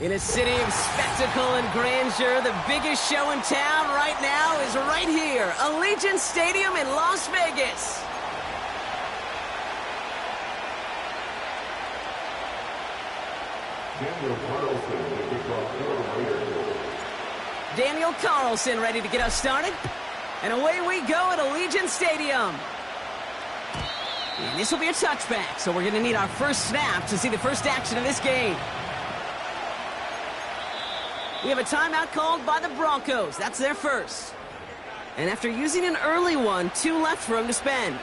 In a city of spectacle and grandeur, the biggest show in town right now is right here, Allegiant Stadium in Las Vegas. Daniel Carlson ready to get us started. And away we go at Allegiant Stadium. And this will be a touchback, so we're going to need our first snap to see the first action of this game. We have a timeout called by the Broncos. That's their first. And after using an early one, 2 left for them to spend.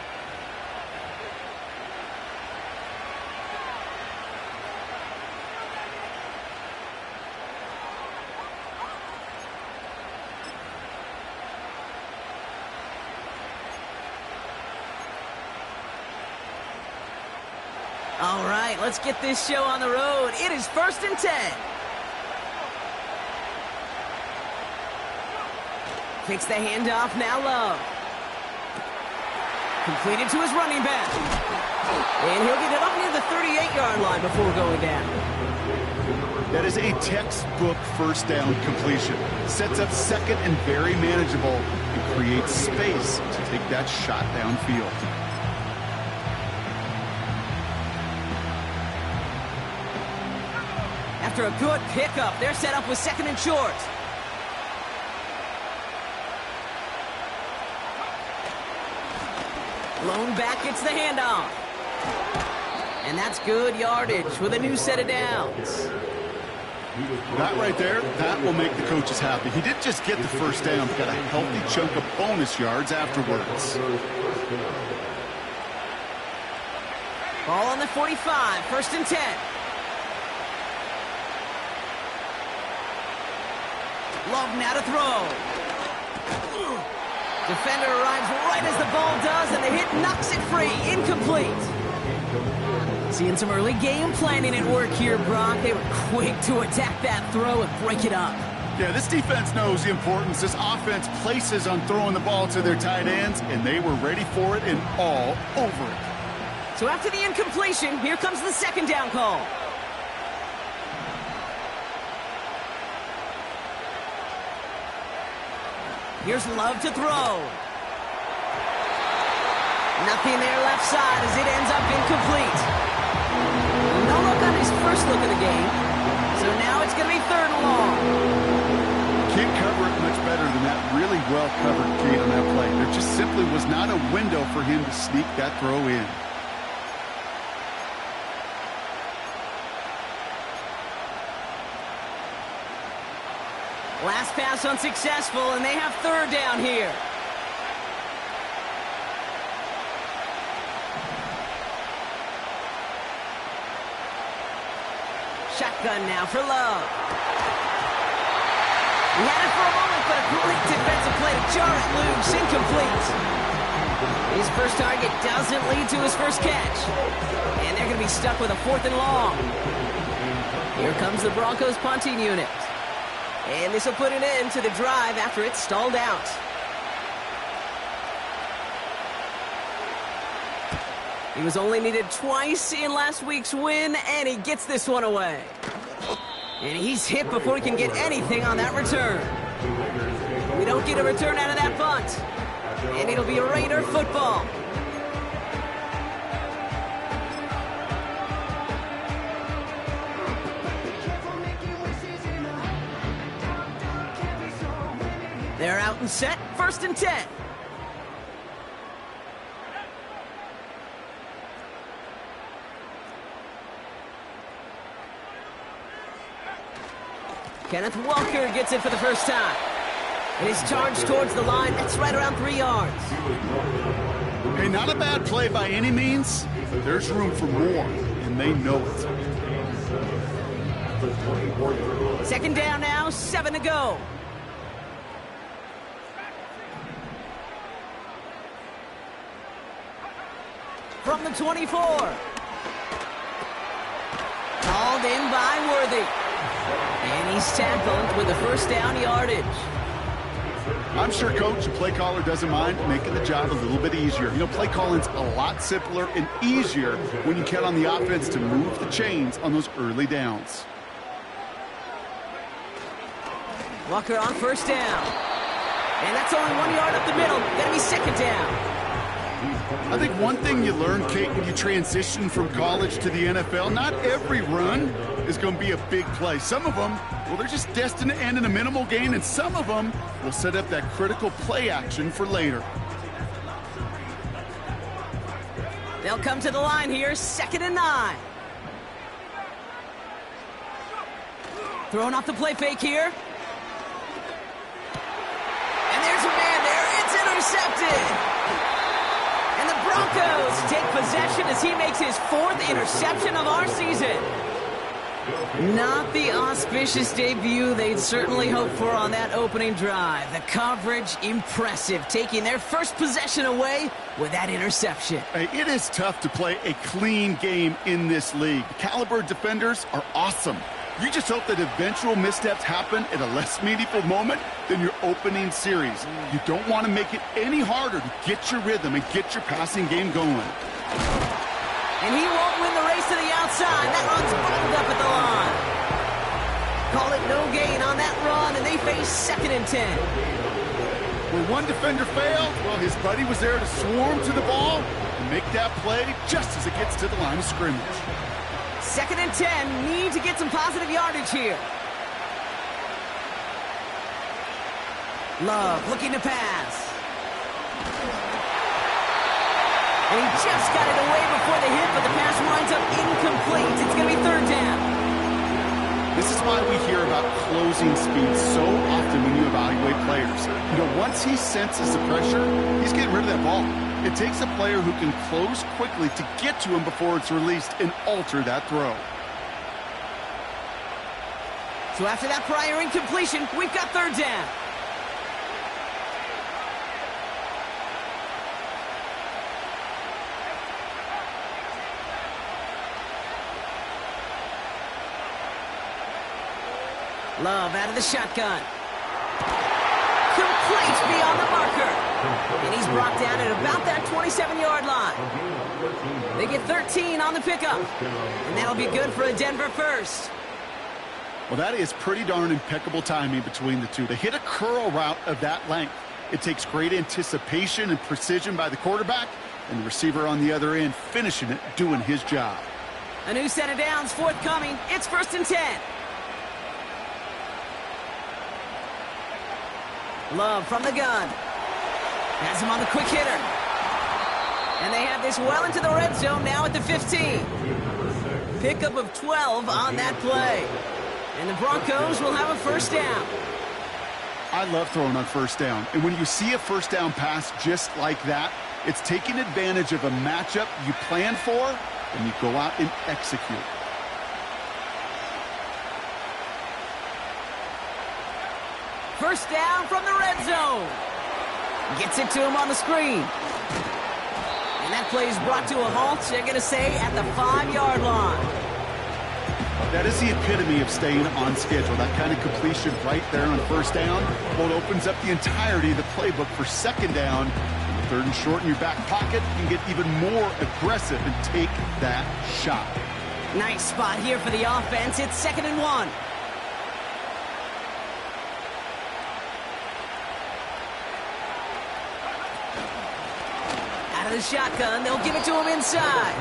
All right, let's get this show on the road. It is 1st and 10. Takes the handoff, now Love. Completed to his running back. And he'll get it up near the 38-yard line before going down. That is a textbook first down completion. Sets up second and very manageable and creates space to take that shot downfield. After a good pickup, they're set up with 2nd and short. Lone back gets the handoff. And that's good yardage with a new set of downs. That right there, that will make the coaches happy. He didn't just get the first down, he got a healthy chunk of bonus yards afterwards. Ball on the 45, 1st and 10. Love now to throw. Defender arrives right as the ball does, and the hit knocks it free. Incomplete. Seeing some early game planning at work here, Brock. They were quick to attack that throw and break it up. Yeah, this defense knows the importance this offense places on throwing the ball to their tight ends, and they were ready for it and all over it. So after the incompletion, here comes the 2nd down call. Here's Love to throw. Nothing there left side as it ends up incomplete. No look on his first look of the game. So now it's going to be 3rd and long. Can't cover it much better than that really well-covered gate on that play. There just simply was not a window for him to sneak that throw in. Last pass unsuccessful, and they have 3rd down here. Shotgun now for Love. He had it for a moment, but a great defensive play to jar it loose. Incomplete. His first target doesn't lead to his first catch. And they're going to be stuck with a 4th and long. Here comes the Broncos punting unit. And this will put an end to the drive after it's stalled out. He was only needed twice in last week's win, and he gets this one away. And he's hit before he can get anything on that return. We don't get a return out of that punt. And it'll be a Raider football. They're out and set, 1st and 10. Kenneth Walker gets it for the first time. And he's charged towards the line. That's right around 3 yards. Hey, not a bad play by any means, but there's room for more, and they know it. 2nd down now, 7 to go. From the 24. Called in by Worthy. And he's tackled with the 1st down yardage. I'm sure coach and play caller doesn't mind making the job a little bit easier. You know, play calling's a lot simpler and easier when you count on the offense to move the chains on those early downs. Walker on first down. And that's only 1 yard up the middle. Gonna be second down. I think one thing you learn, Kate, when you transition from college to the NFL, not every run is going to be a big play. Some of them, well, they're just destined to end in a minimal gain, and some of them will set up that critical play action for later. They'll come to the line here, 2nd and 9. Throwing off the play fake here. And there's a man there. It's intercepted. And the Broncos take possession as he makes his 4th interception of our season. Not the auspicious debut they'd certainly hoped for on that opening drive. The coverage, impressive, taking their first possession away with that interception. Hey, it is tough to play a clean game in this league. The caliber defenders are awesome. You just hope that eventual missteps happen at a less meaningful moment than your opening series. You don't want to make it any harder to get your rhythm and get your passing game going. And he won't win the race to the outside. That run's bottled up at the line. Call it no gain on that run, and they face 2nd and 10. Where one defender failed, well, his buddy was there to swarm to the ball and make that play just as it gets to the line of scrimmage. 2nd and 10, need to get some positive yardage here. Love looking to pass. And he just got it away before the hit, but the pass winds up incomplete. It's going to be 3rd down. This is why we hear about closing speed so often when you evaluate players. You know, once he senses the pressure, he's getting rid of that ball. It takes a player who can close quickly to get to him before it's released and alter that throw. So after that prior incompletion, we've got 3rd down. Love out of the shotgun. Complete beyond the marker. And he's brought down at about that 27-yard line. They get 13 on the pickup. And that'll be good for a Denver first. Well, that is pretty darn impeccable timing between the two. To hit a curl route of that length, it takes great anticipation and precision by the quarterback, and the receiver on the other end finishing it, doing his job. A new set of downs forthcoming. It's 1st and 10. Love from the gun. Has him on the quick hitter. And they have this well into the red zone now at the 15. Pickup of 12 on that play. And the Broncos will have a 1st down. I love throwing on 1st down. And when you see a 1st down pass just like that, it's taking advantage of a matchup you plan for, and you go out and execute. First down from the red zone. Gets it to him on the screen. And that play is brought to a halt, they're going to say, at the 5-yard line. That is the epitome of staying on schedule. That kind of completion right there on 1st down. Well, it opens up the entirety of the playbook for 2nd down. 3rd and short in your back pocket, you can get even more aggressive and take that shot. Nice spot here for the offense. It's 2nd and 1. The shotgun, they'll give it to him inside.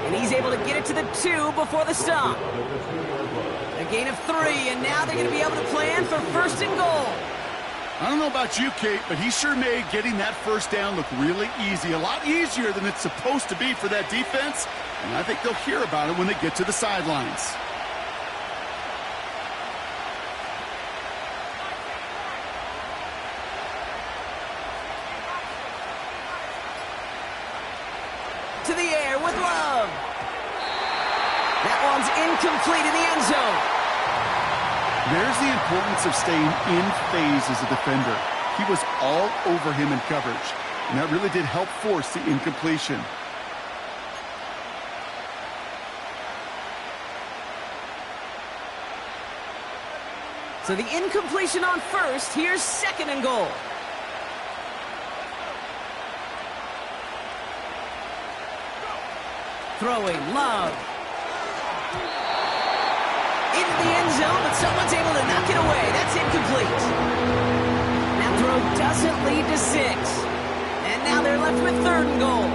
And he's able to get it to the 2 before the stop. A gain of 3, and now they're going to be able to plan for 1st and goal. I don't know about you, Kate, but he sure made getting that 1st down look really easy. A lot easier than it's supposed to be for that defense. And I think they'll hear about it when they get to the sidelines. To the air with Love. That one's incomplete in the end zone. There's the importance of staying in phase as a defender. He was all over him in coverage, and that really did help force the incompletion. So the incompletion on 1st. Here's 2nd and goal. Throwing, Love. Into the end zone, but Someone's able to knock it away. That's incomplete. That throw doesn't lead to 6. And now they're left with 3rd and goal.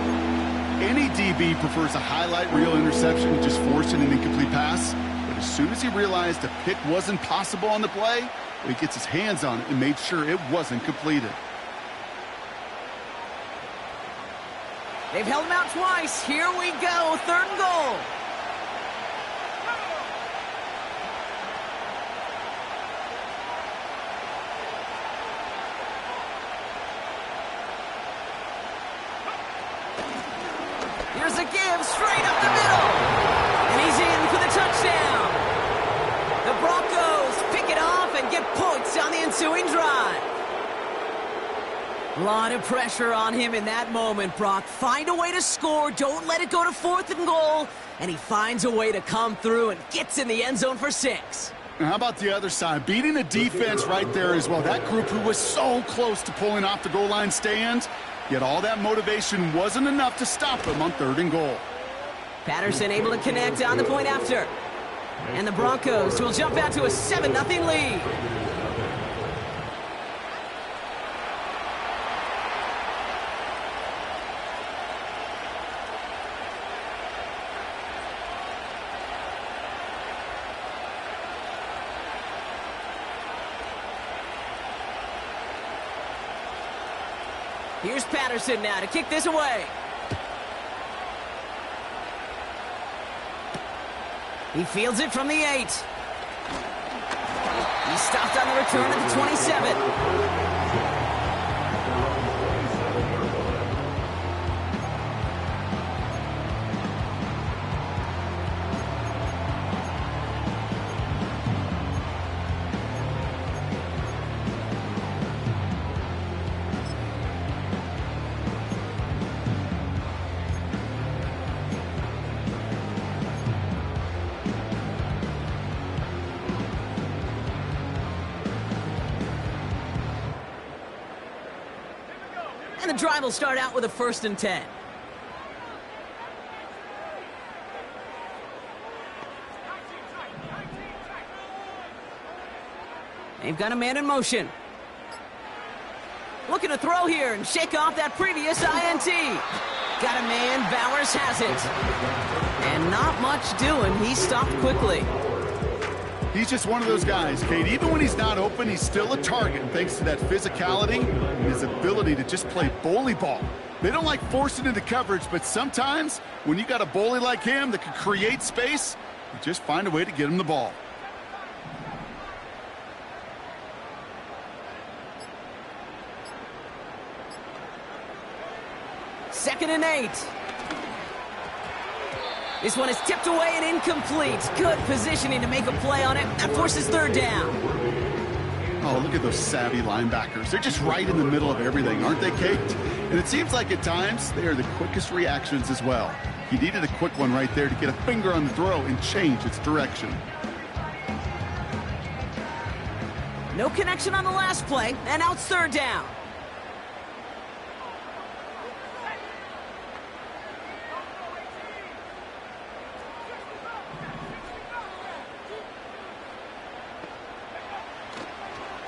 Any DB prefers a highlight reel interception to just forcing an incomplete pass. But as soon as he realized a pick wasn't possible on the play, he gets his hands on it and made sure it wasn't completed. They've held him out twice. Here we go. 3rd and goal. Here's a give straight up the middle. And he's in for the touchdown. The Broncos pick it off and get points on the ensuing drive. A lot of pressure on him in that moment, Brock. Find a way to score. Don't let it go to 4th and goal. And he finds a way to come through and gets in the end zone for 6. Now, how about the other side? Beating the defense right there as well. That group who was so close to pulling off the goal line stand, yet all that motivation wasn't enough to stop him on 3rd and goal. Patterson able to connect on the point after. And the Broncos will jump out to a 7-0 lead. Here's Patterson now to kick this away. He fields it from the 8. He stopped on the return at the 27. And the drive will start out with a 1st and 10. They've got a man in motion. Looking to throw here and shake off that previous INT. Got a man, Bowers has it. And not much doing, he stopped quickly. He's just one of those guys, Kate. Even when he's not open, he's still a target. And thanks to that physicality and his ability to just play bully ball. They don't like forcing into coverage, but sometimes when you got a bully like him that can create space, you just find a way to get him the ball. Second and 8. This one is tipped away and incomplete. Good positioning to make a play on it. That forces 3rd down. Oh, look at those savvy linebackers. They're just right in the middle of everything, aren't they, Kate? And it seems like at times they are the quickest reactions as well. He needed a quick one right there to get a finger on the throw and change its direction. No connection on the last play, and now it's 3rd down.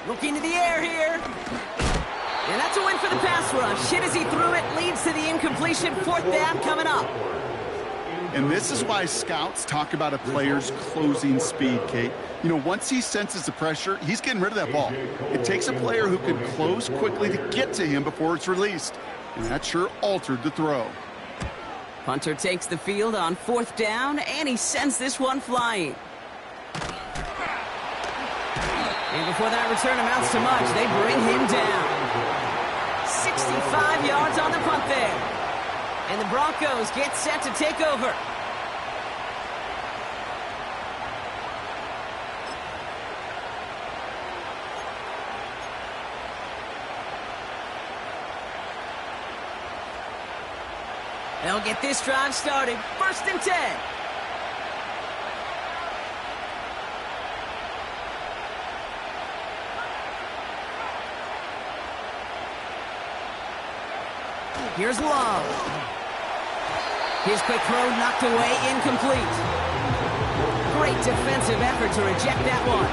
Looking to the air here. And that's a win for the pass rush. Hit as he threw it, leads to the incompletion. 4th down coming up. And this is why scouts talk about a player's closing speed, Kate. You know, once he senses the pressure, he's getting rid of that ball. It takes a player who can close quickly to get to him before it's released. And that sure altered the throw. Punter takes the field on 4th down, and he sends this one flying. And before that return amounts to much, they bring him down. 65 yards on the punt there. And the Broncos get set to take over. They'll get this drive started. 1st and 10. Here's Love. His quick throw knocked away, incomplete. Great defensive effort to reject that one.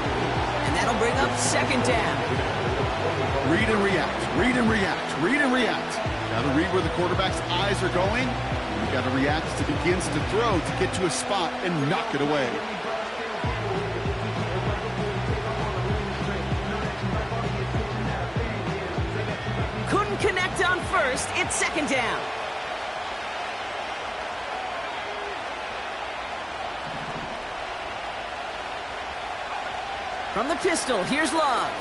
And that'll bring up second down. Read and react, read and react, read and react. Got to read where the quarterback's eyes are going. And you got to react as he begins to throw to get to a spot and knock it away. Couldn't connect on first. It's second down. From the pistol, here's Love.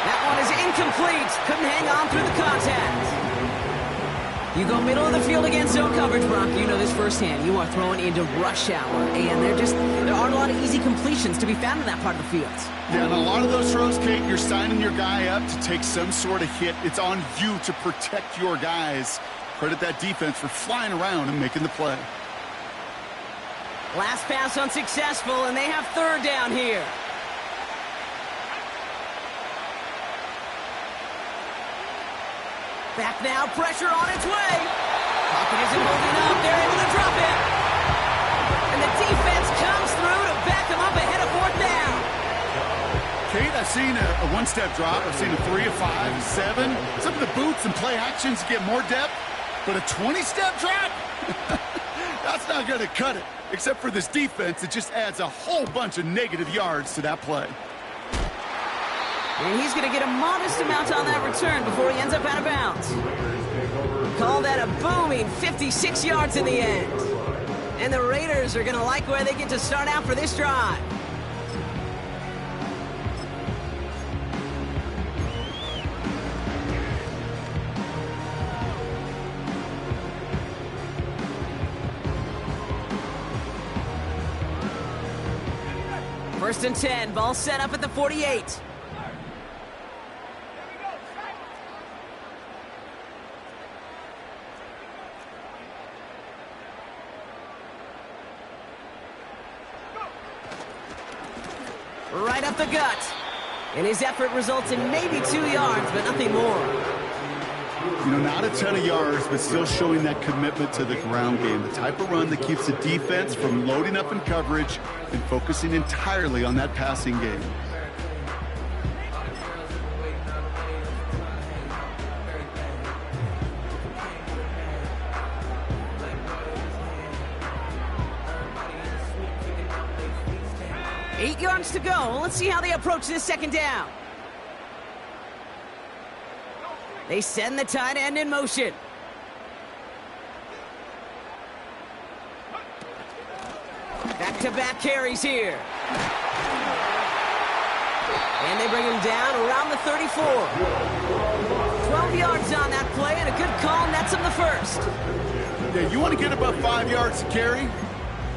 That one is incomplete. Couldn't hang on through the contact. You go middle of the field against zone coverage, Brock. You know this firsthand. You are throwing into rush hour, and there aren't a lot of easy completions to be found in that part of the field. Yeah, and a lot of those throws, Kate, you're signing your guy up to take some sort of hit. It's on you to protect your guys. Credit that defense for flying around and making the play. Last pass unsuccessful, and they have third down here. Back now, pressure on its way. Pocket isn't moving up. They're able to drop it. And the defense comes through to back them up ahead of fourth down. Kate, I've seen a one-step drop. I've seen a 3, a 5, a 7. Some of the boots and play actions get more depth, but a 20-step drop? That's not going to cut it. Except for this defense, it just adds a whole bunch of negative yards to that play. And he's going to get a modest amount on that return before he ends up out of bounds. Call that a booming 56 yards in the end. And the Raiders are going to like where they get to start out for this drive. First and 10, ball set up at the 48. Right up the gut. And his effort results in maybe 2 yards, but nothing more. You know, not a ton of yards, but still showing that commitment to the ground game. The type of run that keeps the defense from loading up in coverage and focusing entirely on that passing game. Eight yards to go. Let's see how they approach this second down. They send the tight end in motion. Back-to-back carries here. And they bring him down around the 34. 12 yards on that play, and a good call nets him the first. Yeah, you want to get above 5 yards to carry?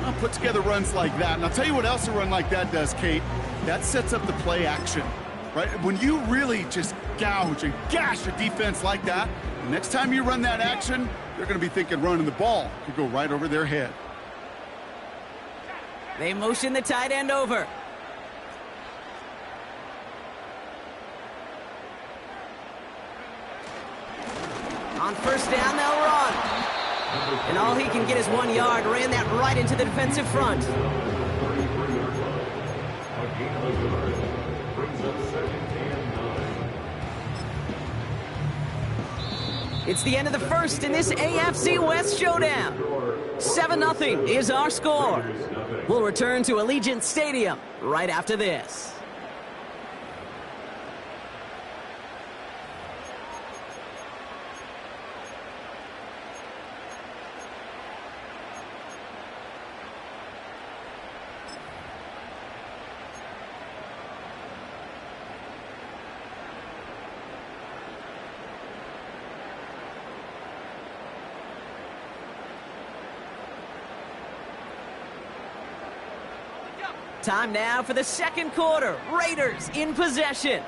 Well, put together runs like that. And I'll tell you what else a run like that does, Kate. That sets up the play action, right? When you really just gouge and gash a defense like that, the next time you run that action, they're going to be thinking running the ball could go right over their head. They motion the tight end over. On first down, they'll run. And all he can get is 1 yard. Ran that right into the defensive front. It's the end of the first in this AFC West showdown. 7-0 is our score. We'll return to Allegiant Stadium right after this. Time now for the second quarter. Raiders in possession.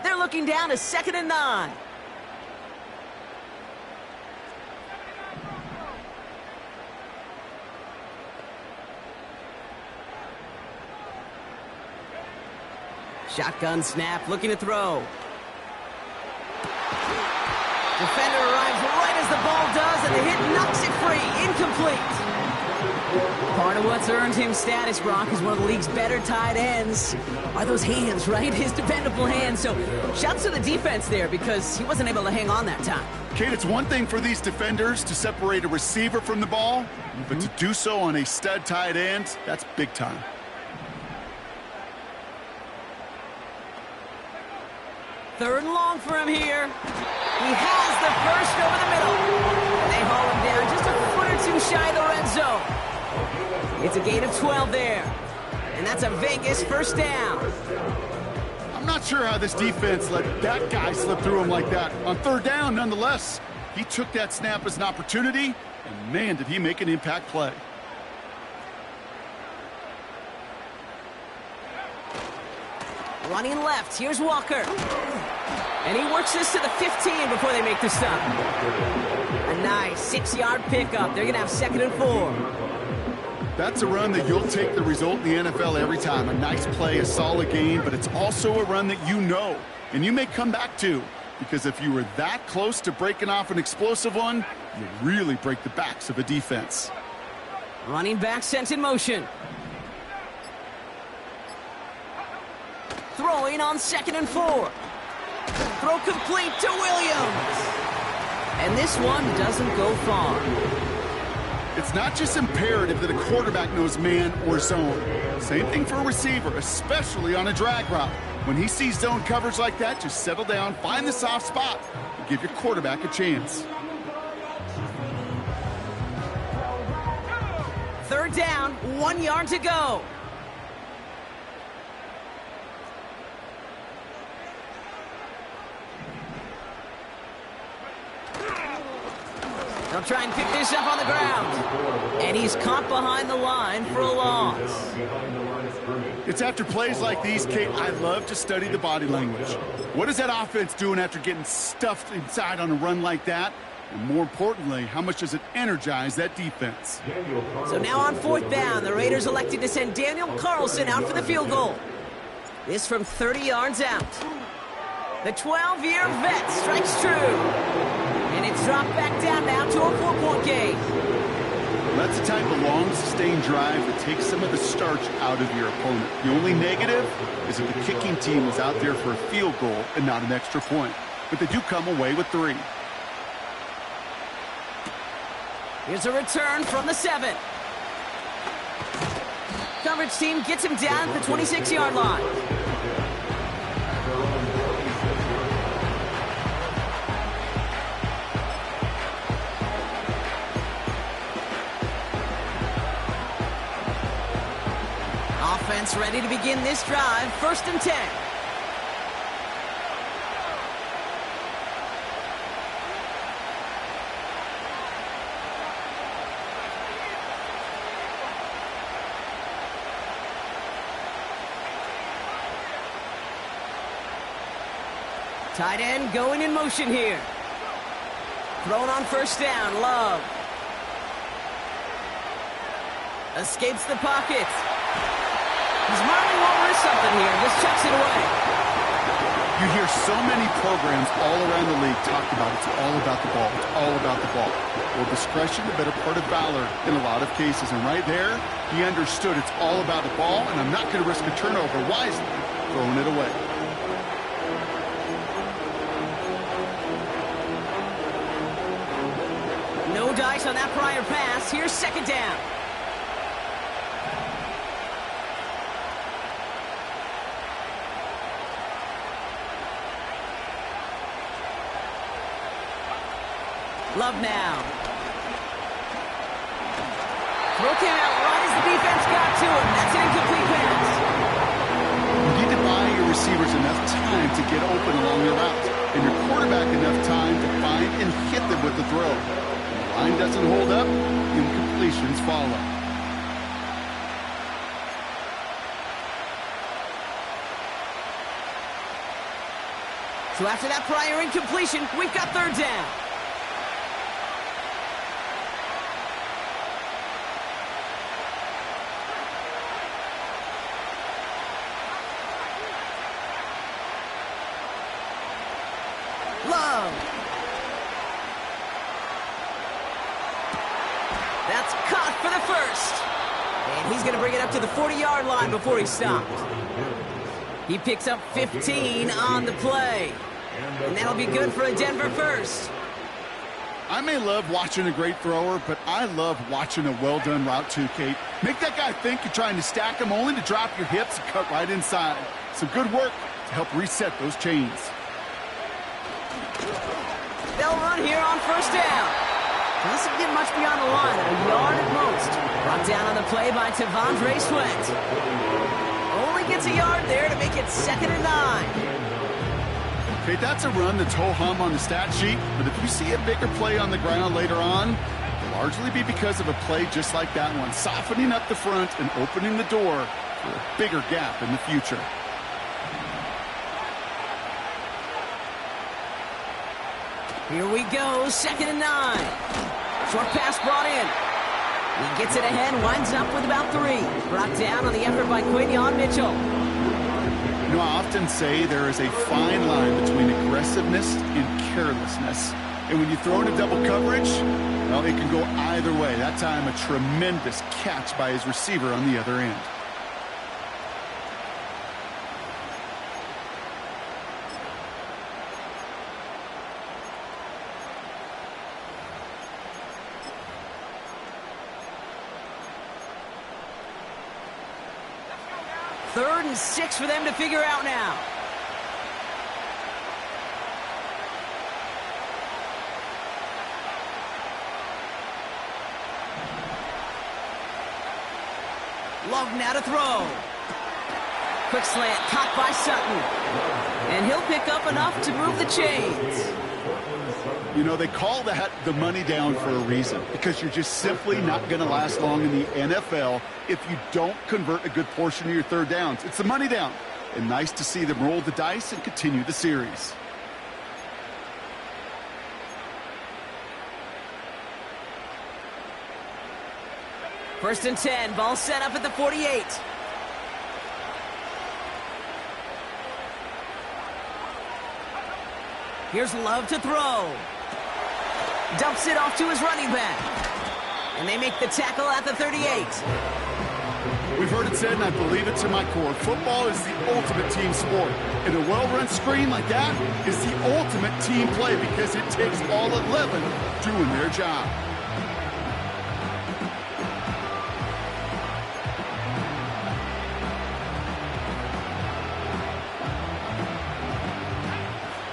They're looking down to 2nd and 9. Shotgun snap, looking to throw. Defender arrives right as the ball does, and the hit knocks it free. Incomplete. Part of what's earned him status, Brock, is one of the league's better tight ends. Are those hands, right? His dependable hands. So shouts to the defense there because he wasn't able to hang on that time. Kate, it's one thing for these defenders to separate a receiver from the ball, but to do so on a stud tight end, that's big time. Third and long for him here. He has the first over the middle. And they haul him down just a foot or two shy of the red zone. It's a gain of 12 there. And that's a Vegas first down. I'm not sure how this defense let that guy slip through him like that. On third down, nonetheless, he took that snap as an opportunity, and man, did he make an impact play. Running left, here's Walker. And he works this to the 15 before they make the stop. A nice 6-yard pickup. They're going to have 2nd and 4. That's a run that you'll take the result in the NFL every time. A nice play, a solid game, but it's also a run that you know, and you may come back to, because if you were that close to breaking off an explosive one, you really break the backs of a defense. Running back sent in motion. Throwing on 2nd and 4. Throw complete to Williams. And this one doesn't go far. It's not just imperative that a quarterback knows man or zone. Same thing for a receiver, especially on a drag route. When he sees zone coverage like that, just settle down, find the soft spot, and give your quarterback a chance. Third down, 1 yard to go. They'll try and pick this up on the ground. And he's caught behind the line for a loss. It's after plays like these, Kate, I love to study the body language. What is that offense doing after getting stuffed inside on a run like that? And more importantly, how much does it energize that defense? So now on 4th down, the Raiders elected to send Daniel Carlson out for the field goal. This from 30 yards out. The 12-year vet strikes true. And it's dropped back down now to a 4-point game. That's the type of long, sustained drive that takes some of the starch out of your opponent. The only negative is if the kicking team is out there for a field goal and not an extra point. But they do come away with 3. Here's a return from the 7. Coverage team gets him down at the 26-yard line. Offense ready to begin this drive. 1st and 10. Tight end going in motion here. Thrown on 1st down. Love. Escapes the pocket. He's marking over something here. Just chucks it away. You hear so many programs all around the league talk about it's all about the ball. It's all about the ball. Well, discretion, the better part of valor in a lot of cases. And right there, he understood it's all about the ball, and I'm not going to risk a turnover wisely, throwing it away. No dice on that prior pass. Here's 2nd down. Love now. Throw came out right as the defense got to him. That's an incomplete pass. You need to buy your receivers enough time to get open along their route, and your quarterback enough time to find and hit them with the throw. When the line doesn't hold up, incompletions follow. So after that prior incompletion, we've got 3rd down. Love. That's caught for the 1st. He's going to bring it up to the 40-yard line before he's stopped. He picks up 15 on the play. And that'll be good for a Denver first. I may love watching a great thrower, but I love watching a well-done route too, Kate. Make that guy think you're trying to stack him only to drop your hips and cut right inside. Some good work to help reset those chains. They'll run here on first down. Doesn't get much beyond the line, a yard at most. Brought down on the play by Tavondre Sweat. Only gets a yard there to make it 2nd and 9. Okay, that's a run that's ho-hum on the stat sheet, but if you see a bigger play on the ground later on, it'll largely be because of a play just like that one, softening up the front and opening the door for a bigger gap in the future. Here we go, 2nd and 9. Short pass brought in. He gets it ahead, winds up with about 3. Brought down on the effort by Quinion Mitchell. You know, I often say there is a fine line between aggressiveness and carelessness. And when you throw in a double coverage, well, it can go either way. That time, a tremendous catch by his receiver on the other end. Third and 6 for them to figure out now. Love now to throw. Quick slant caught by Sutton. And he'll pick up enough to move the chains. You know, they call that the money down for a reason, because you're just simply not going to last long in the NFL if you don't convert a good portion of your third downs. It's the money down. And nice to see them roll the dice and continue the series. First and 10, ball set up at the 48. Here's Love to throw. Dumps it off to his running back. And they make the tackle at the 38. We've heard it said, and I believe it to my core, football is the ultimate team sport. And a well-run screen like that is the ultimate team play because it takes all 11 doing their job.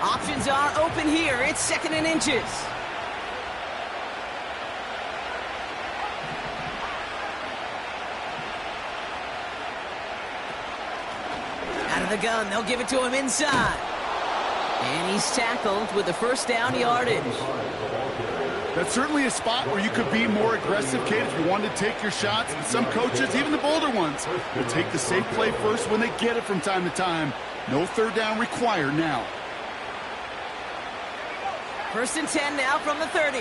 Options are open here. It's 2nd and inches. Out of the gun, they'll give it to him inside. And he's tackled with the first down yardage. That's certainly a spot where you could be more aggressive, Kate, if you wanted to take your shots. And some coaches, even the bolder ones, will take the safe play first when they get it from time to time. No third down required now. First and 10 now from the 30.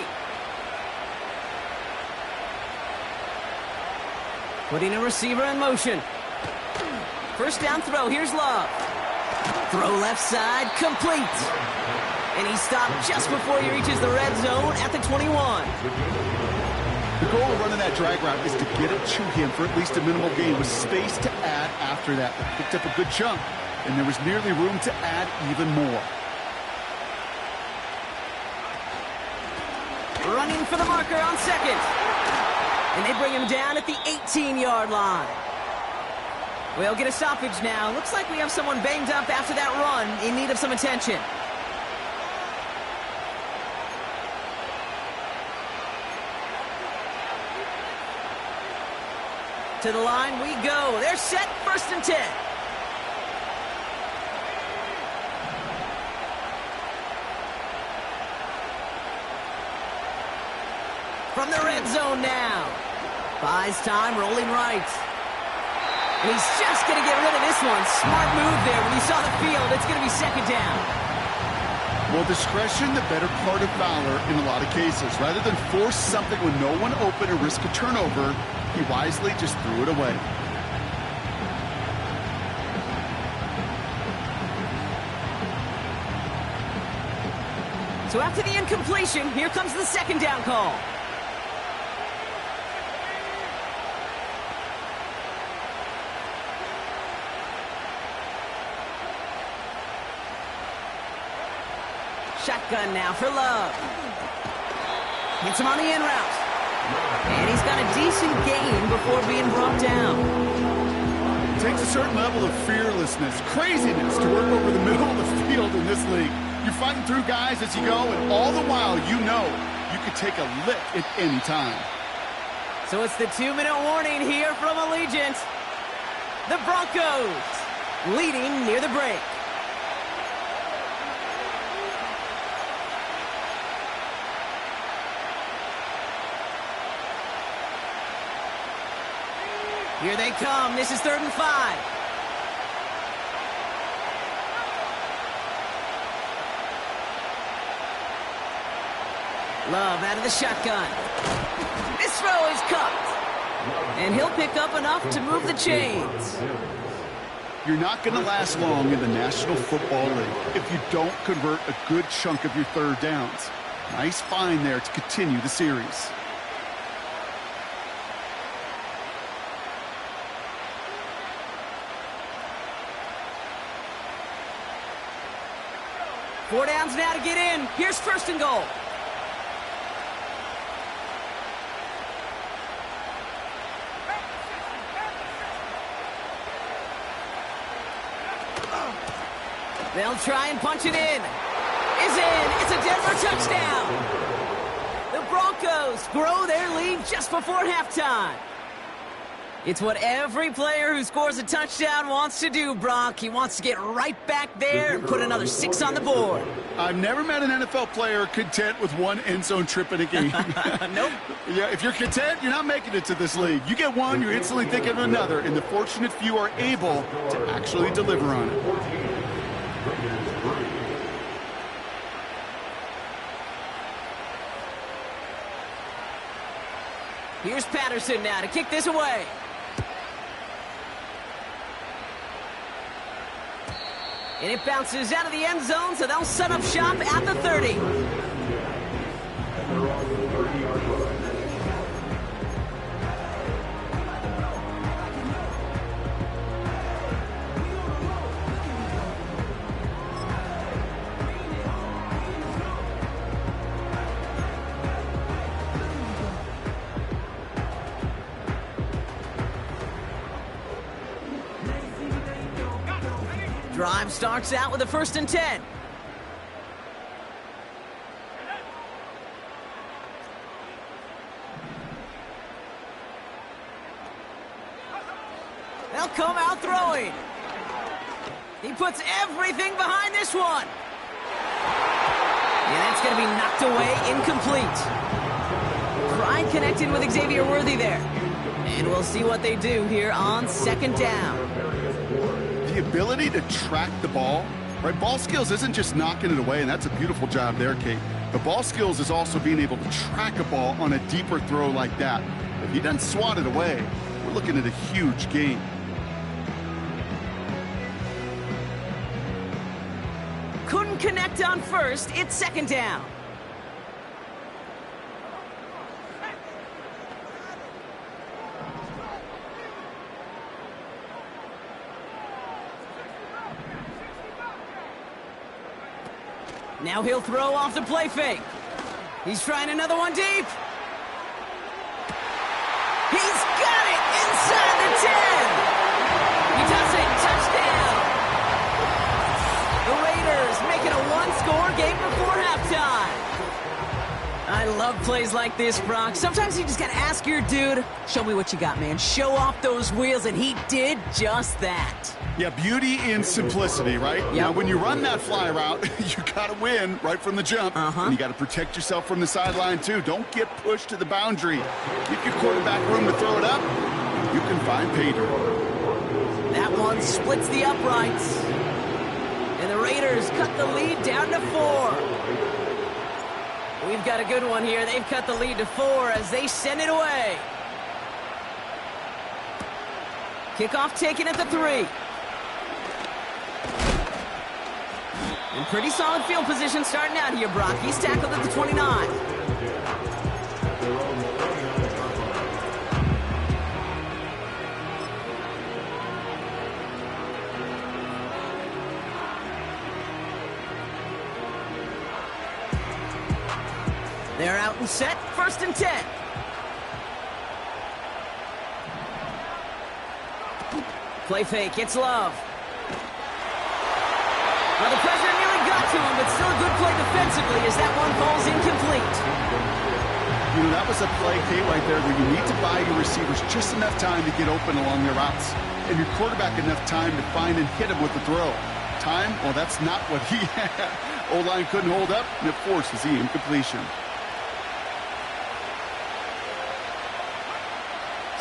Putting a receiver in motion. First down throw, here's Love. Throw left side, complete. And he stopped just before he reaches the red zone at the 21. The goal of running that drag route is to get it to him for at least a minimal gain with space to add after that. They picked up a good chunk, and there was nearly room to add even more. Running for the marker on 2nd. And they bring him down at the 18-yard line. We'll get a stoppage now. Looks like we have someone banged up after that run in need of some attention. To the line we go. They're set, 1st and 10. From the red zone now. Buys time, rolling right. And he's just going to get rid of this one. Smart move there. When he saw the field, it's going to be 2nd down. Well, discretion, the better part of valor in a lot of cases. Rather than force something with no one open and risk a turnover, he wisely just threw it away. So after the incompletion, here comes the 2nd down call. Shotgun now for Love. Hits him on the in route. And he's got a decent gain before being brought down. It takes a certain level of fearlessness, craziness to work over the middle of the field in this league. You're fighting through guys as you go, and all the while you know you could take a lick at any time. So it's the 2-minute warning here from Allegiant. The Broncos leading near the break. Here they come. This is 3rd and 5. Love out of the shotgun. This throw is cupped. And he'll pick up enough to move the chains. You're not going to last long in the National Football League if you don't convert a good chunk of your third downs. Nice find there to continue the series. Four downs now to get in. Here's 1st and goal. They'll try and punch it in. Is in. It's a Denver touchdown. The Broncos grow their lead just before halftime. It's what every player who scores a touchdown wants to do, Brock. He wants to get right back there and put another 6 on the board. I've never met an NFL player content with one end zone trip in a game. Nope. Yeah, if you're content, you're not making it to this league. You get one, you're instantly thinking of another, and the fortunate few are able to actually deliver on it. Here's Patterson now to kick this away. And it bounces out of the end zone, so they'll set up shop at the 30. Drive starts out with a 1st and 10. They'll come out throwing. He puts everything behind this one. And that's going to be knocked away, incomplete. Pride connected with Xavier Worthy there. And we'll see what they do here on 2nd down. The ability to track the ball, right? Ball skills isn't just knocking it away, and that's a beautiful job there, Kate. But ball skills is also being able to track a ball on a deeper throw like that. If he doesn't swat it away, we're looking at a huge gain. Couldn't connect on 1st. It's 2nd down. Now he'll throw off the play fake. He's trying another one deep. He's got it inside the 10. He does it. Touchdown. The Raiders make it a one-score game before halftime. I love plays like this, Brock. Sometimes you just got to ask your dude, show me what you got, man. Show off those wheels, and he did just that. Yeah, beauty in simplicity, right? Yep. Now, when you run that fly route, you got to win right from the jump. And you got to protect yourself from the sideline, too. Don't get pushed to the boundary. Give your quarterback room to throw it up. You can find pay dirt. That one splits the uprights. And the Raiders cut the lead down to 4. We've got a good one here. They've cut the lead to 4 as they send it away. Kickoff taken at the 3. And pretty solid field position starting out here, Brock. He's tackled at the 29. They're out and set, 1st and 10. Play fake, it's Love. Well, the pressure nearly got to him, but still a good play defensively as that one falls incomplete. You know, that was a play, Kate, right there where you need to buy your receivers just enough time to get open along their routes, and your quarterback enough time to find and hit him with the throw. Time? Well, that's not what he had. O-line couldn't hold up, and it forces the incompletion.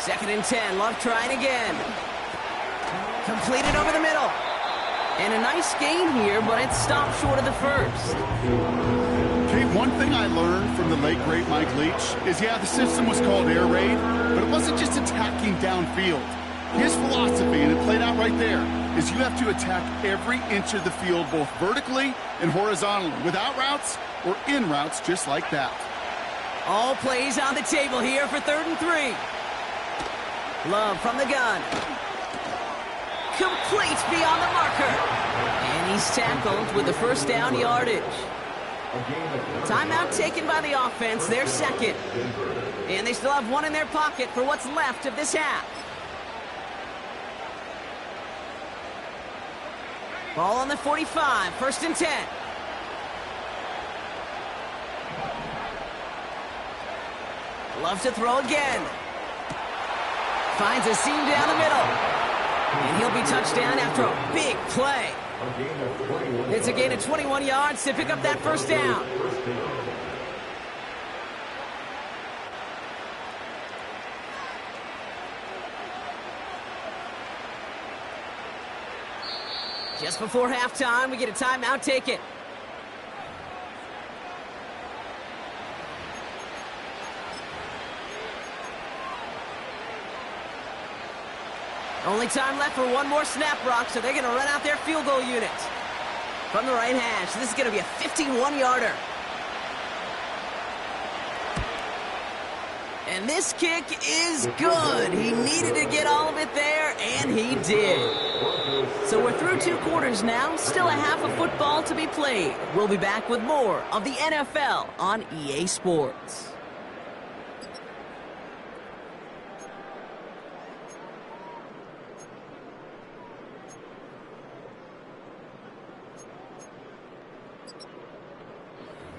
2nd and 10, Love trying again. Completed over the middle. And a nice gain here, but it stopped short of the first. Okay, one thing I learned from the late, great Mike Leach is, yeah, the system was called air raid, but it wasn't just attacking downfield. His philosophy, and it played out right there, is you have to attack every inch of the field, both vertically and horizontally, without routes or in routes just like that. All plays on the table here for 3rd and 3. Love from the gun. Complete beyond the marker. And he's tackled with the 1st down yardage. Timeout taken by the offense, their 2nd. And they still have one in their pocket for what's left of this half. Ball on the 45, 1st and 10. Love to throw again. Finds a seam down the middle. And he'll be touched down after a big play. It's a gain of 21 yards to pick up that 1st down. Just before halftime, we get a timeout taken. Only time left for one more snap, Brock, so they're going to run out their field goal unit. From the right hash, this is going to be a 51-yarder. And this kick is good. He needed to get all of it there, and he did. So we're through 2 quarters now, still a half of football to be played. We'll be back with more of the NFL on EA Sports.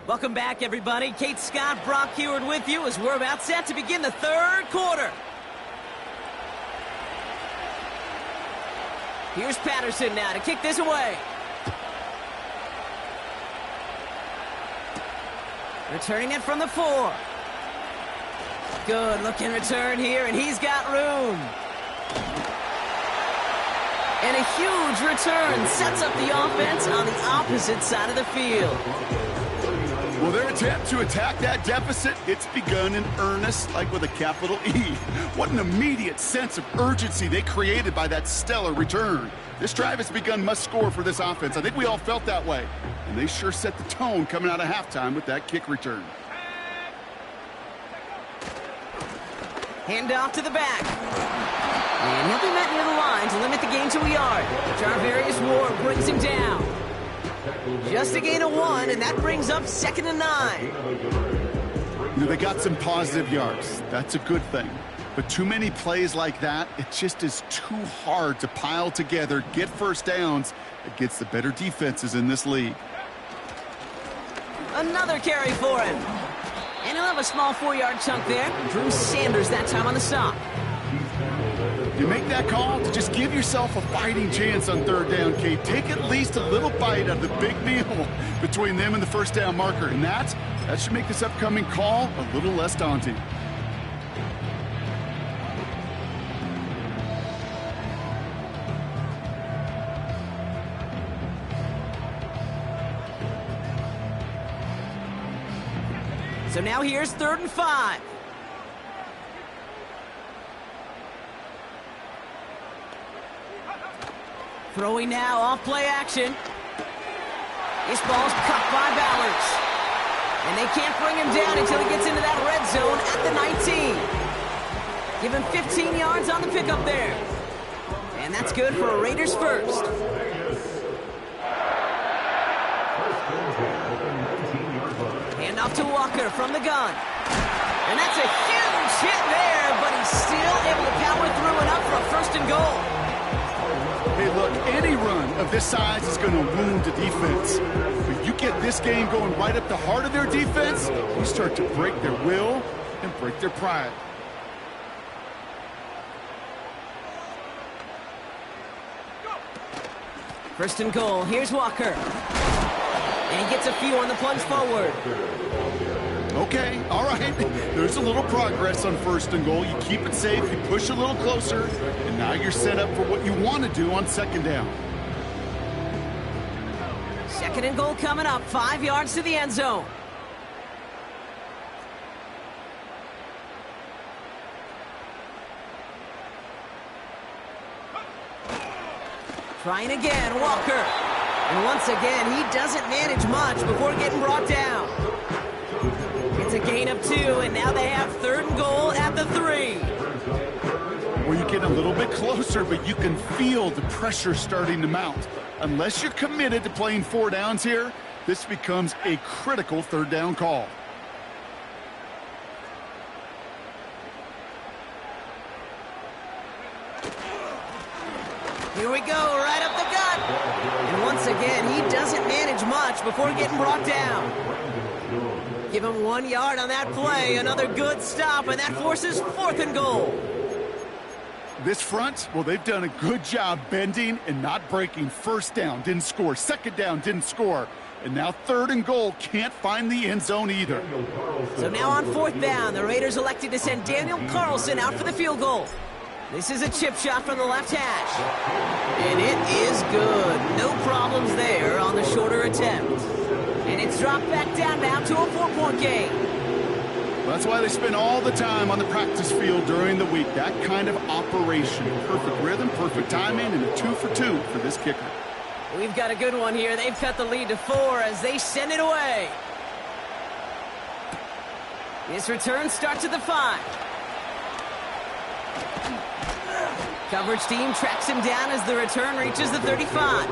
Welcome back, everybody. Kate Scott, Brock Heward with you as we're about set to begin the 3rd quarter. Here's Patterson now to kick this away. Returning it from the 4. Good looking return here, and he's got room. And a huge return sets up the offense on the opposite side of the field. Well, their attempt to attack that deficit, it's begun in earnest, like with a capital E. What an immediate sense of urgency they created by that stellar return. This drive has begun must score for this offense. I think we all felt that way. And they sure set the tone coming out of halftime with that kick return. Hand off to the back. And he'll be met near the line to limit the gain to a yard. Jarvarius Ward brings him down. Just a gain of 1, and that brings up 2nd and 9. You know, they got some positive yards. That's a good thing. But too many plays like that, it just is too hard to pile together, get 1st downs against the better defenses in this league. Another carry for him. And he'll have a small 4-yard chunk there. Drew Sanders that time on the stop. You make that call to just give yourself a fighting chance on 3rd down, Kate. Take at least a little bite of the big meal between them and the 1st down marker. And that should make this upcoming call a little less daunting. So now here's 3rd and 5. Throwing now off play action. This ball's cut by Ballers. And they can't bring him down until he gets into that red zone at the 19. Give him 15 yards on the pickup there. And that's good for a Raiders 1st. Off to Walker from the gun. And that's a huge hit there, but he's still able to power through and up for a first and goal. Hey, look, any run of this size is going to wound the defense. But you get this game going right up the heart of their defense, you start to break their will and break their pride. First and goal. Here's Walker. And he gets a few on the plunge forward. Okay, all right. There's a little progress on first and goal. You keep it safe, you push a little closer, and now you're set up for what you want to do on second down. Second and goal coming up. 5 yards to the end zone. Trying again, Walker. And once again, he doesn't manage much before getting brought down. It's a gain of 2, and now they have third and goal at the 3. Well, you get a little bit closer, but you can feel the pressure starting to mount. Unless you're committed to playing 4 downs here, this becomes a critical third down call. Here we go, right up the gut. And once again, he doesn't manage much before getting brought down. Give him 1 yard on that play. Another good stop, and that forces fourth and goal. This front, well, they've done a good job bending and not breaking. First down, didn't score. Second down, didn't score. And now third and goal, can't find the end zone either. So now on fourth down, the Raiders elected to send Daniel Carlson out for the field goal. This is a chip shot from the left hash. And it is good. No problems there on the shorter attempt. And it's dropped back down now to a 4-point game. Well, that's why they spend all the time on the practice field during the week. That kind of operation. Perfect rhythm, perfect timing, and a 2-for-2 for this kicker. We've got a good one here. They've cut the lead to 4 as they send it away. This return starts at the 5. Coverage team tracks him down as the return reaches the 35.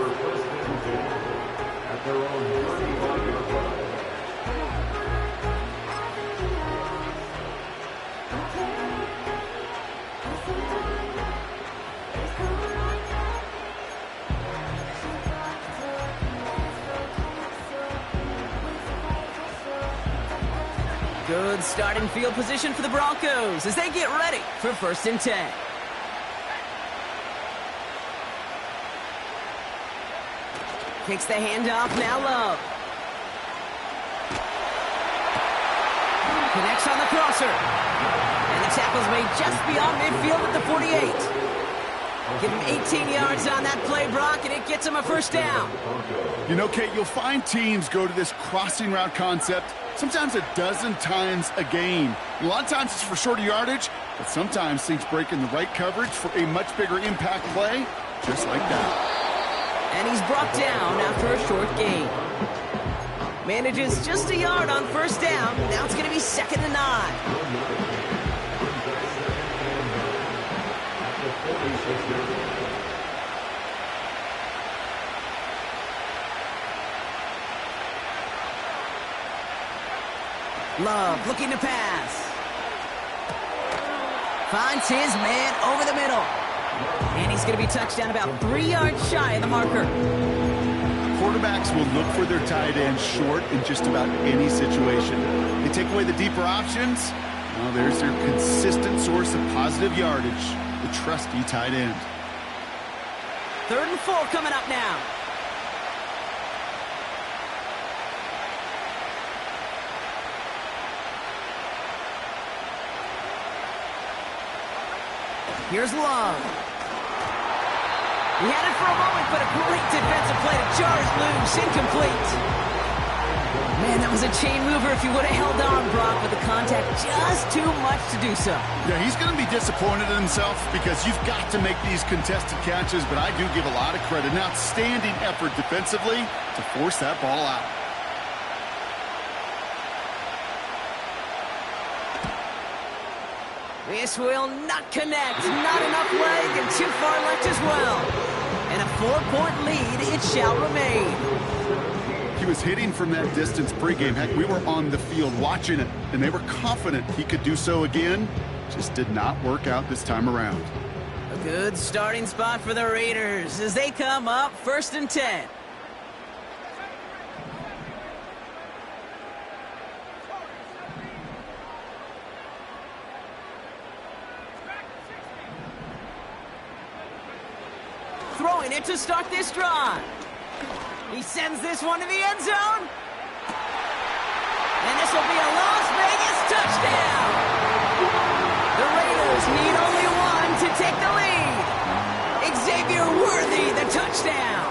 Good starting field position for the Broncos as they get ready for first and 10. Kicks the handoff, now Love. Connects on the crosser. And the tackle's made just beyond midfield at the 48. Give him 18 yards on that play, Brock, and it gets him a first down. You know, Kate, you'll find teams go to this crossing route concept sometimes a dozen times a game. A lot of times it's for shorter yardage, but sometimes things break in the right coverage for a much bigger impact play, just like that. And he's brought down after a short gain. Manages just a yard on first down. Now it's going to be 2nd and 9. Love looking to pass. Finds his man over the middle. And he's going to be touched down about 3 yards shy of the marker. Quarterbacks will look for their tight end short in just about any situation. They take away the deeper options. Well, there's their consistent source of positive yardage, the trusty tight end. 3rd and 4 coming up now. Here's Love. He had it for a moment, but a great defensive play to jar it loose. Incomplete. Man, that was a chain mover if he would have held on, Brock, but the contact just too much to do so. Yeah, he's going to be disappointed in himself because you've got to make these contested catches, but I do give a lot of credit. An outstanding effort defensively to force that ball out. This will not connect. Not enough leg and too far left as well. And a 4-point lead, it shall remain. he was hitting from that distance pregame. Heck, we were on the field watching it, and they were confident he could do so again. Just did not work out this time around. A good starting spot for the Raiders as they come up 1st and 10. Throwing it to start this drive. He sends this one to the end zone. And this will be a Las Vegas touchdown. The Raiders need only one to take the lead. Xavier Worthy, the touchdown.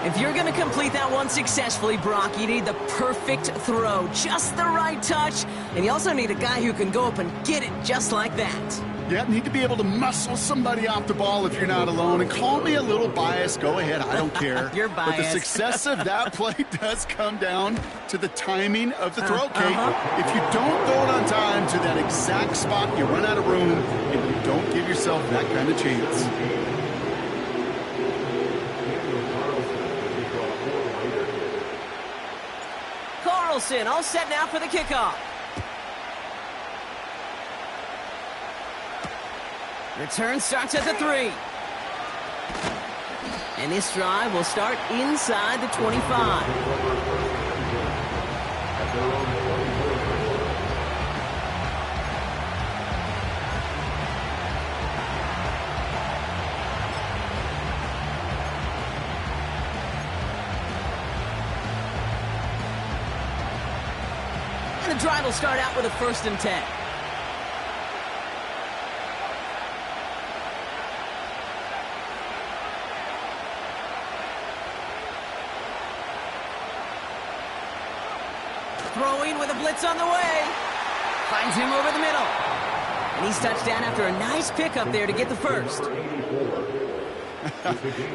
If you're going to complete that one successfully, Brock, you need the perfect throw, just the right touch, and you also need a guy who can go up and get it just like that. Yeah, need to be able to muscle somebody off the ball if you're not alone. And call me a little biased. Go ahead. I don't care. You're biased. But the success of that play does come down to the timing of the throw, Kate. If you don't throw it on time to that exact spot, you run out of room, and you don't give yourself that kind of chance. Carlson all set now for the kickoff. Return starts at the 3. And this drive will start inside the 25. And the drive will start out with a 1st and 10. Throwing with a blitz on the way. Finds him over the middle. And he's touched down after a nice pickup there to get the first.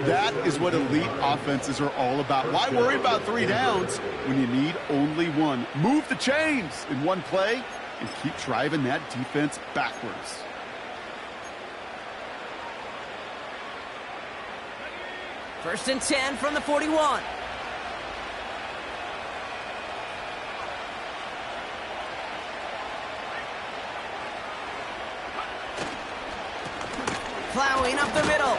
That is what elite offenses are all about. Why worry about 3 downs when you need only one? Move the chains in one play and keep driving that defense backwards. First and 10 from the 41. Plowing up the middle.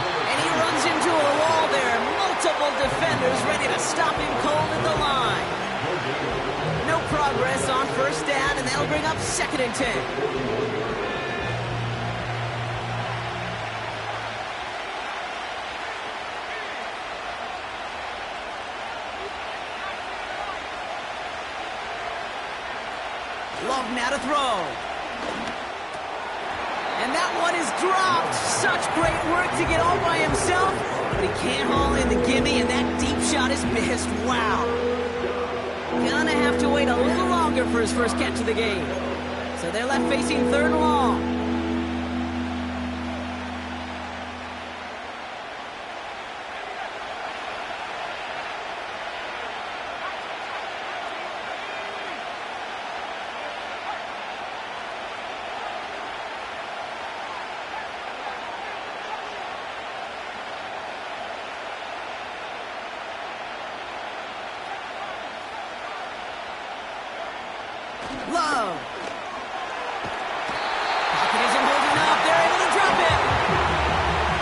And he runs into a wall there. Multiple defenders ready to stop him cold at the line. No progress on 1st down, and that'll bring up 2nd and 10. Love now to throw. And that one is dropped. Such great work to get all by himself. But he can't haul in the gimme, and that deep shot is missed. Wow. Gonna have to wait a little longer for his first catch of the game. So they're left facing 3rd and long. Love. Pocket isn't holding up. They're able to drop it.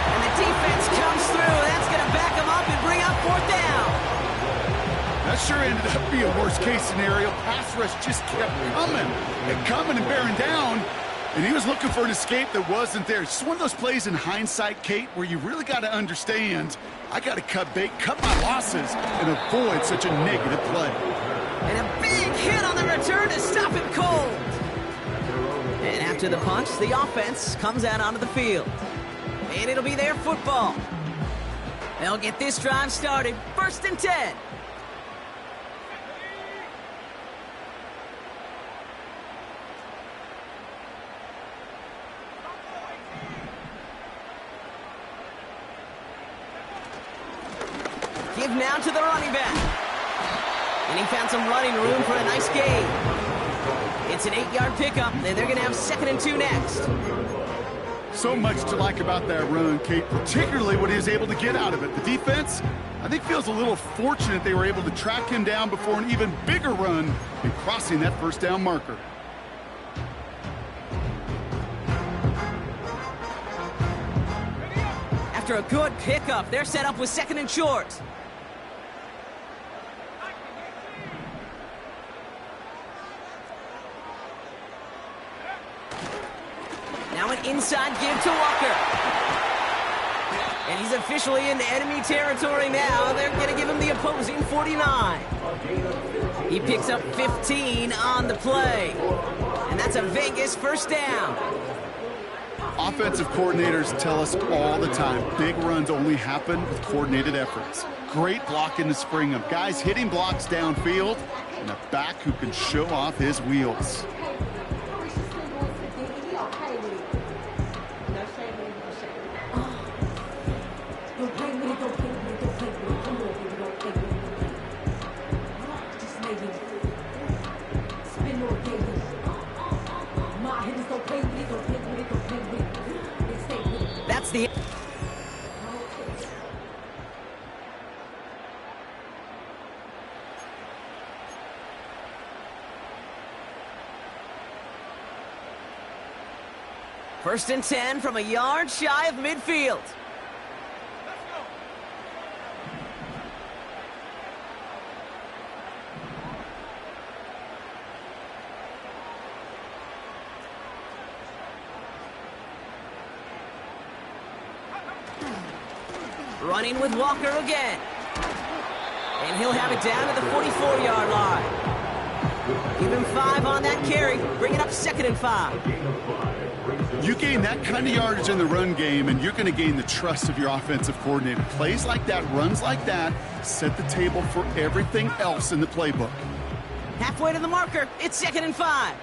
And the defense comes through. That's going to back them up and bring up 4th down. That sure ended up being a worst-case scenario. Pass rush just kept coming and bearing down. And he was looking for an escape that wasn't there. It's just one of those plays in hindsight, Kate, where you really got to understand, I got to cut bait, cut my losses, and avoid such a negative play. And a big hit on the return to stop him cold. And after the punch, the offense comes out onto the field. And it'll be their football. They'll get this drive started. 1st and 10. Give now to the running back. And he found some running room for a nice gain. It's an 8-yard pickup, and they're going to have 2nd and 2 next. So much to like about that run, Kate, particularly what he was able to get out of it. The defense, I think, feels a little fortunate they were able to track him down before an even bigger run and crossing that first down marker. After a good pickup, they're set up with 2nd and short. Now an inside give to Walker. And he's officially in enemy territory now. They're going to give him the opposing 49. He picks up 15 on the play. And that's a Vegas first down. Offensive coordinators tell us all the time, big runs only happen with coordinated efforts. Great blocking to spring them. Guys hitting blocks downfield, and a back who can show off his wheels. That's the... First and 10 from a yard shy of midfield. Running with Walker again. And he'll have it down to the 44-yard line. Give him 5 on that carry. Bring it up 2nd and 5. You gain that kind of yardage in the run game, and you're going to gain the trust of your offensive coordinator. Plays like that, runs like that, set the table for everything else in the playbook. Halfway to the marker. It's 2nd and 5.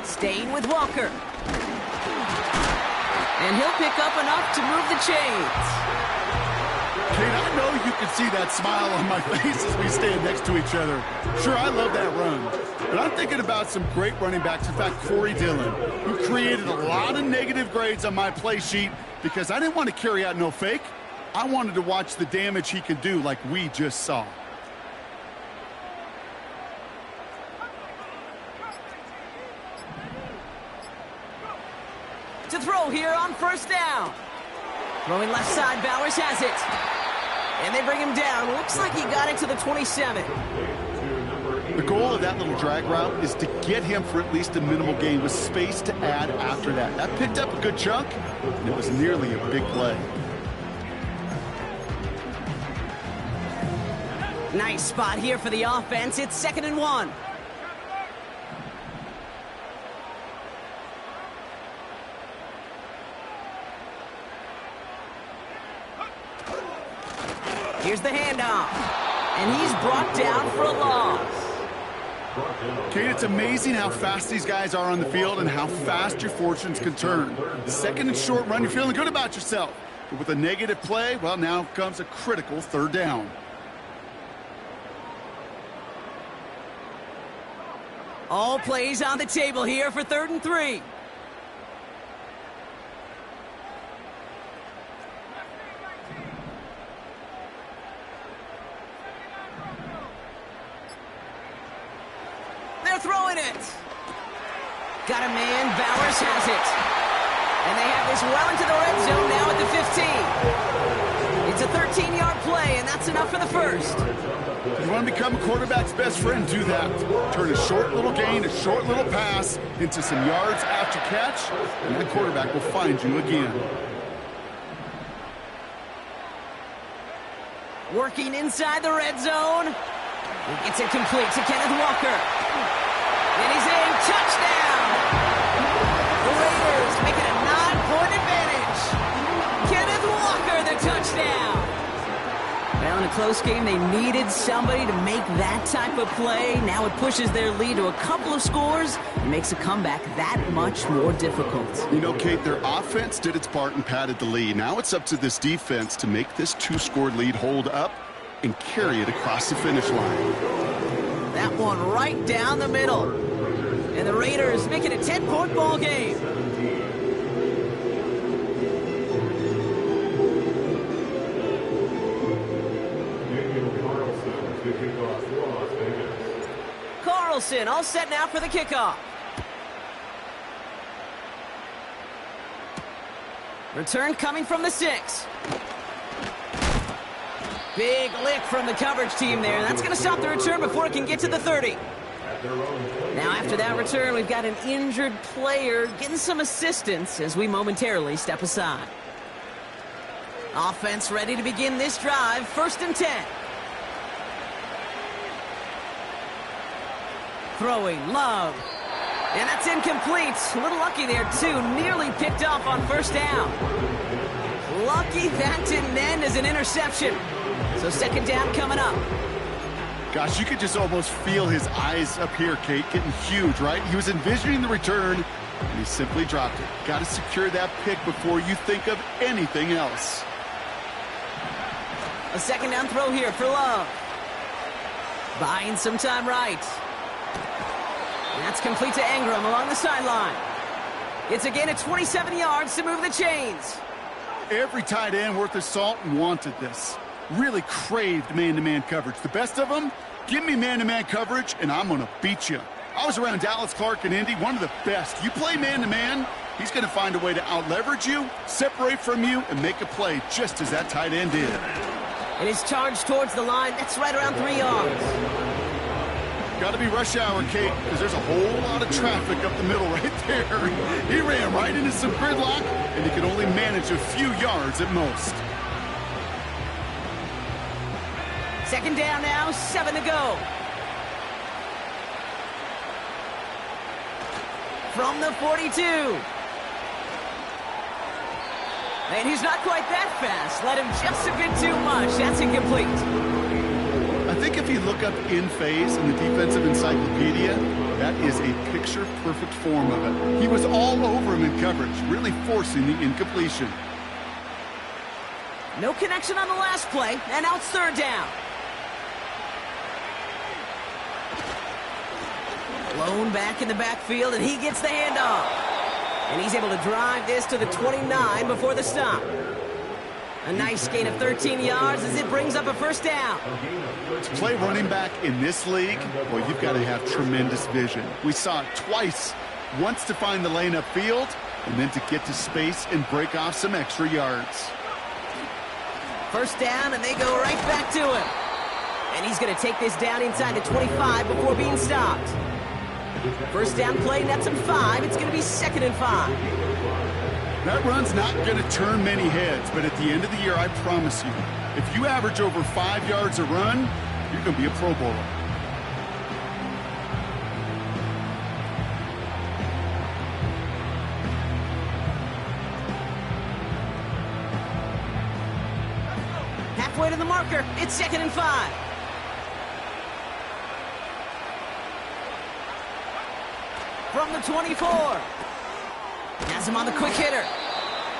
Staying with Walker. And he'll pick up enough to move the chains. Kate, I know you can see that smile on my face as we stand next to each other. Sure, I love that run. But I'm thinking about some great running backs. In fact, Corey Dillon, who created a lot of negative grades on my play sheet because I didn't want to carry out no fake. I wanted to watch the damage he could do like we just saw. To throw here on first down. Throwing left side, Bowers has it. And they bring him down. Looks like he got it to the 27. The goal of that little drag route is to get him for at least a minimal gain with space to add after that. That picked up a good chunk, and it was nearly a big play. Nice spot here for the offense. It's 2nd and 1. Here's the handoff. And he's brought down for a loss. Kate, it's amazing how fast these guys are on the field and how fast your fortunes can turn. 2nd and short run, you're feeling good about yourself. But with a negative play, well, now comes a critical 3rd down. All plays on the table here for 3rd and 3. Throwing it. Got a man. Bowers has it. And they have this well into the red zone now at the 15. It's a 13-yard play, and that's enough for the first. If you want to become a quarterback's best friend, do that. Turn a short little gain, a short little pass into some yards after catch, and that quarterback will find you again. Working inside the red zone. It's incomplete to Kenneth Walker. And he's in. Touchdown! The Raiders make it a 9-point advantage. Kenneth Walker, the touchdown. Well, in a close game, they needed somebody to make that type of play. Now it pushes their lead to a couple of scores and makes a comeback that much more difficult. You know, Kate, their offense did its part and padded the lead. Now it's up to this defense to make this 2-score lead hold up and carry it across the finish line. That one right down the middle. And the Raiders make it a 10-point ball game. Carlson all set now for the kickoff. Return coming from the 6. Big lick from the coverage team there. That's going to stop the return before it can get to the 30. Now after that return, we've got an injured player getting some assistance as we momentarily step aside. Offense ready to begin this drive. 1st and 10. Throwing, Love. And that's incomplete. A little lucky there, too. Nearly picked off on 1st down. Lucky that didn't end as an interception. So 2nd down coming up. Gosh, you could just almost feel his eyes up here, Kate, getting huge, right? He was envisioning the return, and he simply dropped it. Got to secure that pick before you think of anything else. A 2nd down throw here for Love. Buying some time right. That's complete to Ingram along the sideline. It's a gain of 27 yards to move the chains. Every tight end worth his salt wanted this. Really craved man-to-man coverage. The best of them, give me man-to-man coverage, and I'm going to beat you. I was around Dallas Clark and Indy, one of the best. You play man-to-man, he's going to find a way to out-leverage you, separate from you, and make a play just as that tight end did. And his charge towards the line, that's right around 3 yards. Got to be rush hour, Kate, because there's a whole lot of traffic up the middle right there. He ran right into some gridlock, and he could only manage a few yards at most. 2nd down now, 7 to go. From the 42. And he's not quite that fast. Let him just a bit too much. That's incomplete. I think if you look up in phase in the defensive encyclopedia, that is a picture-perfect form of it. He was all over him in coverage, really forcing the incompletion. No connection on the last play, and now it's 3rd down. Blown back in the backfield, and he gets the handoff. And he's able to drive this to the 29 before the stop. A nice gain of 13 yards as it brings up a 1st down. To play running back in this league, well, you've got to have tremendous vision. We saw it twice. Once to find the lane upfield, and then to get to space and break off some extra yards. 1st down, and they go right back to him. And he's going to take this down inside the 25 before being stopped. 1st down play, nets him 5. It's going to be 2nd and 5. That run's not going to turn many heads, but at the end of the year, I promise you, if you average over 5 yards a run, you're going to be a Pro Bowler. Halfway to the marker, it's 2nd and 5. From the 24. Has him on the quick hitter.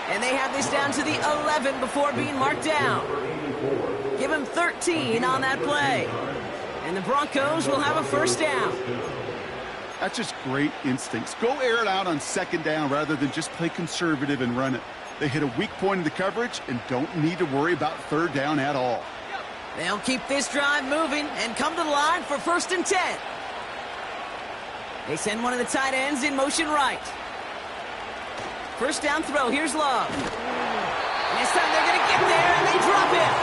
And they have this down to the 11 before being marked down. Give him 13 on that play. And the Broncos will have a 1st down. That's just great instincts. Go air it out on 2nd down rather than just play conservative and run it. They hit a weak point in the coverage and don't need to worry about 3rd down at all. They'll keep this drive moving and come to the line for 1st and 10. They send one of the tight ends in motion right. 1st down throw. Here's Love. And this time they're going to get there, and they drop it.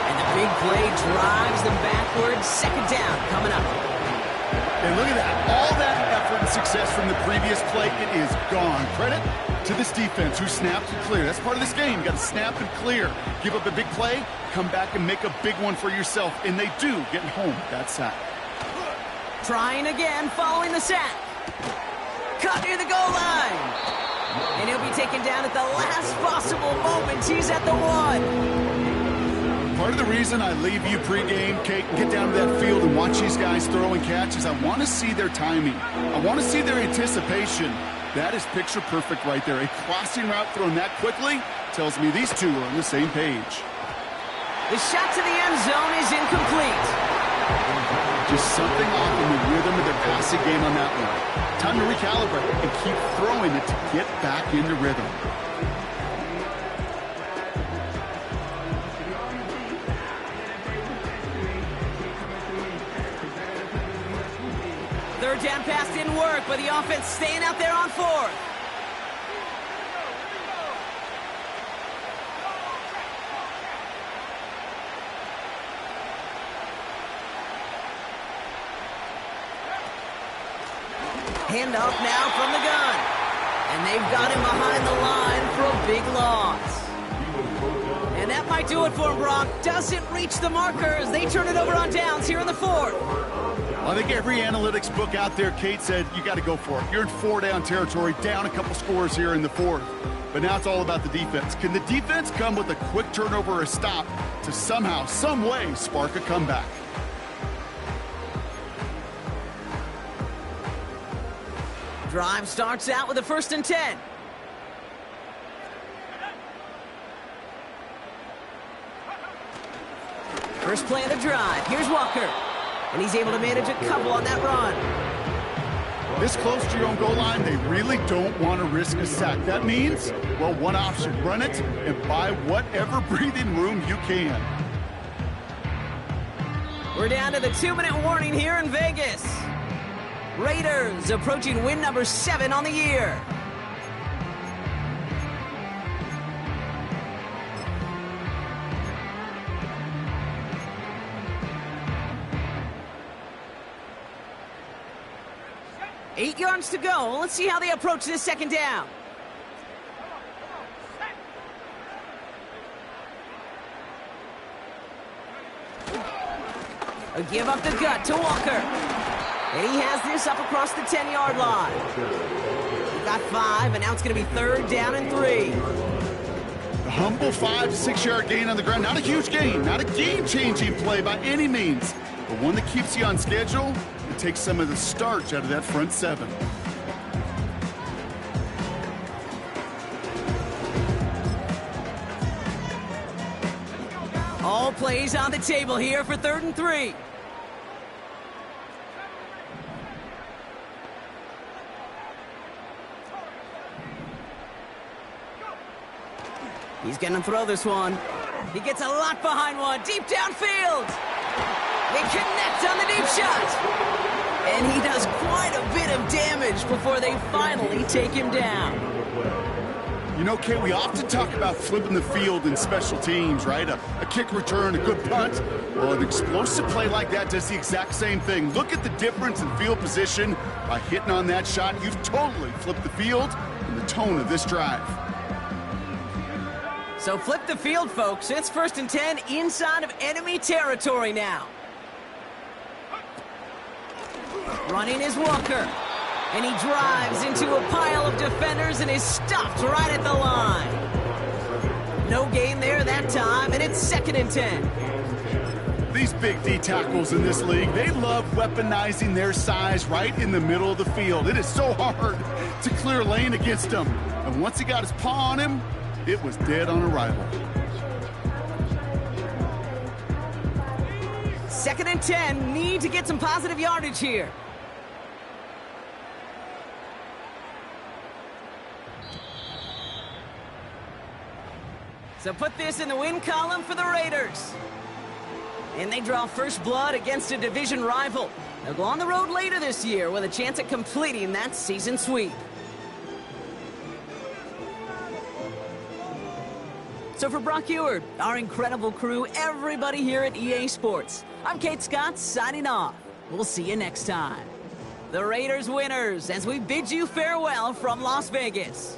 And the big play drives them backwards. 2nd down coming up. And look at that. All that effort and success from the previous play, it is gone. Credit to this defense who snapped and cleared. That's part of this game. You got to snap and clear. Give up a big play, come back and make a big one for yourself. And they do get home with that sack. Trying again following the sack. Cut near the goal line. And he'll be taken down at the last possible moment. He's at the 1. Part of the reason I leave you pregame, Kate, get down to that field and watch these guys throw and catch is I want to see their timing. I want to see their anticipation. That is picture perfect right there. A crossing route thrown that quickly tells me these two are on the same page. The shot to the end zone is incomplete. Just something off in the rhythm of their passing game on that one. Time to recalibrate and keep throwing it to get back into rhythm. Third down pass didn't work, but the offense staying out there on fourth. Handoff now from the gun. And they've got him behind the line for a big loss. And that might do it for him, Brock. Doesn't reach the markers. They turn it over on downs here in the fourth. I think every analytics book out there, Kate, said you got to go for it. You're in 4-down territory, down a couple scores here in the fourth. But now it's all about the defense. Can the defense come with a quick turnover or a stop to somehow, some way, spark a comeback? Drive starts out with a 1st and 10. First play of the drive. Here's Walker. And he's able to manage a couple on that run. This close to your own goal line, they really don't want to risk a sack. That means, well, one option, run it and buy whatever breathing room you can. We're down to the 2-minute warning here in Vegas. Raiders approaching win number 7 on the year. Eight yards to go. Let's see how they approach this second down. A give up the gut to Walker. And he has this up across the 10-yard line. We've got 5, and now it's going to be 3rd down and 3. The humble 5 to 6 yard gain on the ground. Not a huge gain, not a game-changing play by any means, but one that keeps you on schedule and takes some of the starch out of that front 7. All plays on the table here for 3rd and 3. He's going to throw this one. He gets a lot behind one. Deep downfield. They connect on the deep shot. And he does quite a bit of damage before they finally take him down. You know, Kate, we often talk about flipping the field in special teams, right? A kick return, a good punt. Well, an explosive play like that does the exact same thing. Look at the difference in field position. By hitting on that shot, you've totally flipped the field and the tone of this drive. So flip the field, folks. It's 1st and 10 inside of enemy territory now. Running is Walker. And he drives into a pile of defenders and is stopped right at the line. No gain there that time, and it's 2nd and 10. These big D tackles in this league, they love weaponizing their size right in the middle of the field. It is so hard to clear lane against them. And once he got his paw on him, it was dead on arrival. 2nd and 10, need to get some positive yardage here. So put this in the win column for the Raiders. And they draw first blood against a division rival. They'll go on the road later this year with a chance at completing that season sweep. So for Brock Eward, our incredible crew, everybody here at EA Sports, I'm Kate Scott signing off. We'll see you next time. The Raiders winners as we bid you farewell from Las Vegas.